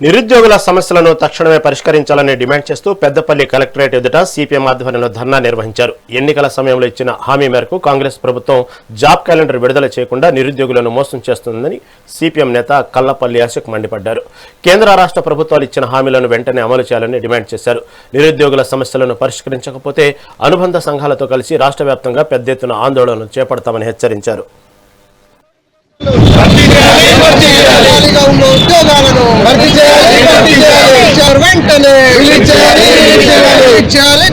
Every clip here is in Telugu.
నిరుద్యోగుల సమస్యలను తక్షణమే పరిష్కరించాలని డిమాండ్ చేస్తూ పెద్దపల్లి కలెక్టరేట్ ఎదుట సిపిఎం ఆధ్వర్యంలో ధర్నా నిర్వహించారు. ఎన్నికల సమయంలో ఇచ్చిన హామీ మేరకు కాంగ్రెస్ ప్రభుత్వం జాబ్ క్యాలెండర్ విడుదల చేయకుండా నిరుద్యోగులను మోసం చేస్తుందని సిపిఎం నేత కల్లపల్లి అశోక్ మండిపడ్డారు. కేంద్ర రాష్ట్ర ప్రభుత్వాలు ఇచ్చిన హామీలను వెంటనే అమలు చేయాలని డిమాండ్ చేశారు. నిరుద్యోగుల సమస్యలను పరిష్కరించకపోతే అనుబంధ సంఘాలతో కలిసి రాష్ట్ర వ్యాప్తంగా పెద్ద ఎత్తున ఆందోళనలు చేపడతామని హెచ్చరించారు.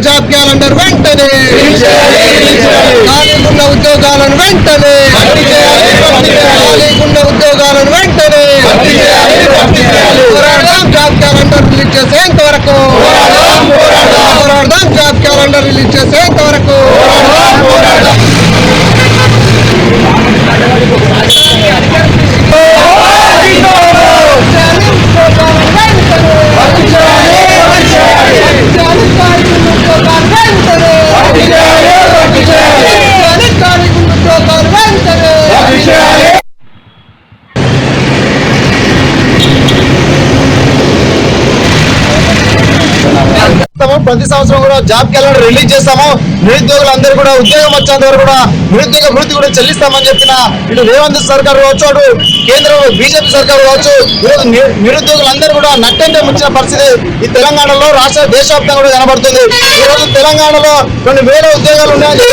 జాబ్ క్యాలెండర్ వెంటనే ఖాళీగున్న ఉద్యోగాలను వెంటనే పోరాడదాం. జాబ్ క్యాలెండర్ రిలీజ్ చేసేంత వరకు పోరాడదాం. జాబ్ క్యాలెండర్ రిలీజ్ చేసేంత వరకు ప్రతి సంవత్సరం కూడా జాబ్ క్యాలెండర్ రిలీజ్ చేస్తాము. నిరుద్యోగులందరూ కూడా ఉద్యోగం వచ్చేంత వరకు కూడా నిరుద్యోగ వృత్తి కూడా చెల్లిస్తామని చెప్పిన ఇటు రేవంత్ సర్కార్ కావచ్చు, అటు కేంద్ర బీజేపీ సర్కార్ కావచ్చు, ఈరోజు నిరుద్యోగులందరూ కూడా నట్టంటే ముంచిన పరిస్థితి ఈ తెలంగాణలో దేశవ్యాప్తంగా కూడా కనబడుతుంది. ఈ రోజు తెలంగాణలో 2,000 ఉద్యోగాలు ఉన్నాయని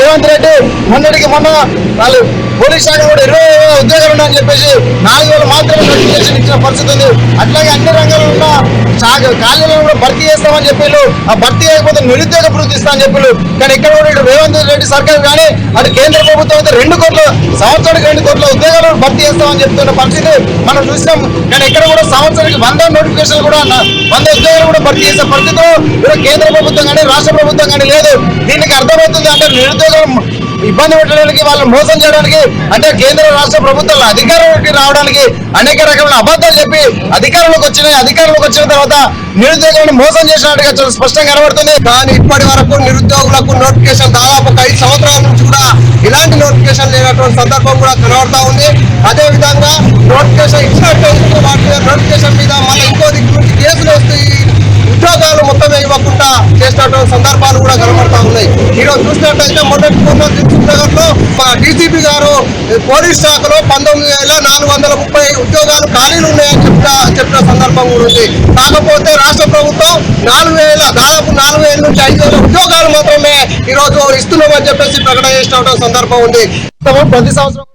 రేవంత్ రెడ్డి మొన్నటికి మొన్న వాళ్ళు పోలీస్ శాఖ కూడా 20,000 ఉద్యోగాలు ఉన్నాయని చెప్పేసి 4,000 మాత్రమే నోటిఫికేషన్ ఇచ్చిన పరిస్థితి ఉంది. అట్లాగే అన్ని రంగాల్లో ఉన్న ఖాళీలను కూడా భర్తీ చేస్తామని చెప్పారు. ఆ భర్తీ అయిపోతే నిరుద్యోగ వృత్తి ఇస్తా అని చెప్పారు. కానీ ఇక్కడ కూడా ఇటు రేవంత్ రెడ్డి సర్కార్ కానీ అటు కేంద్ర ప్రభుత్వం అయితే 2 కోట్ల సంవత్సరానికి 2 కోట్ల ఉద్యోగాలు భర్తీ చేస్తామని చెప్తున్న పరిస్థితి మనం చూసినాం. కానీ ఇక్కడ కూడా సంవత్సరానికి 100 నోటిఫికేషన్ కూడా 100 ఉద్యోగాలు కూడా భర్తీ చేసే పరిస్థితిలో కేంద్ర ప్రభుత్వం కానీ రాష్ట్ర ప్రభుత్వం కానీ లేదు. దీనికి అర్థమవుతుంది అంటే నిరుద్యోగం ఇబ్బంది పెట్టడానికి, వాళ్ళని మోసం చేయడానికి, అంటే కేంద్ర రాష్ట్ర ప్రభుత్వాల అధికారంలోకి రావడానికి అనేక రకమైన అబద్ధాలు చెప్పి అధికారంలోకి వచ్చిన తర్వాత నిరుద్యోగులను మోసం చేసినట్టుగా చాలా స్పష్టంగా కనబడుతుంది. కానీ ఇప్పటి వరకు నిరుద్యోగులకు నోటిఫికేషన్ దాదాపు 5 సంవత్సరాల నుంచి కూడా ఇలాంటి నోటిఫికేషన్ లేనటువంటి సందర్భం కూడా కనబడతా ఉంది. అదే విధంగా నోటిఫికేషన్ ఇచ్చినట్టు నోటిఫికేషన్ మీద మళ్ళీ ఇంకో దిక్కు నుంచి కేసులు వస్తాయి, ఉద్యోగాలు మొత్తం ఇవ్వకుండా చేసినటువంటి సందర్భాలు కూడా కనబడతా ఉన్నాయి. ఈరోజు చూసినట్టయితే మొదటి దిల్సుఖ్నగర్లో డీసీపీ గారు పోలీస్ శాఖలో 19,430 ఉద్యోగాలు ఖాళీలు ఉన్నాయని చెప్పిన సందర్భం కూడా ఉంది. కాకపోతే రాష్ట్ర ప్రభుత్వం దాదాపు 4,000 నుంచి 5,000 ఉద్యోగాలు మాత్రమే ఈరోజు ఇస్తున్నామని చెప్పేసి ప్రకటన చేసినటువంటి సందర్భం ఉంది. ప్రతి సంవత్సరం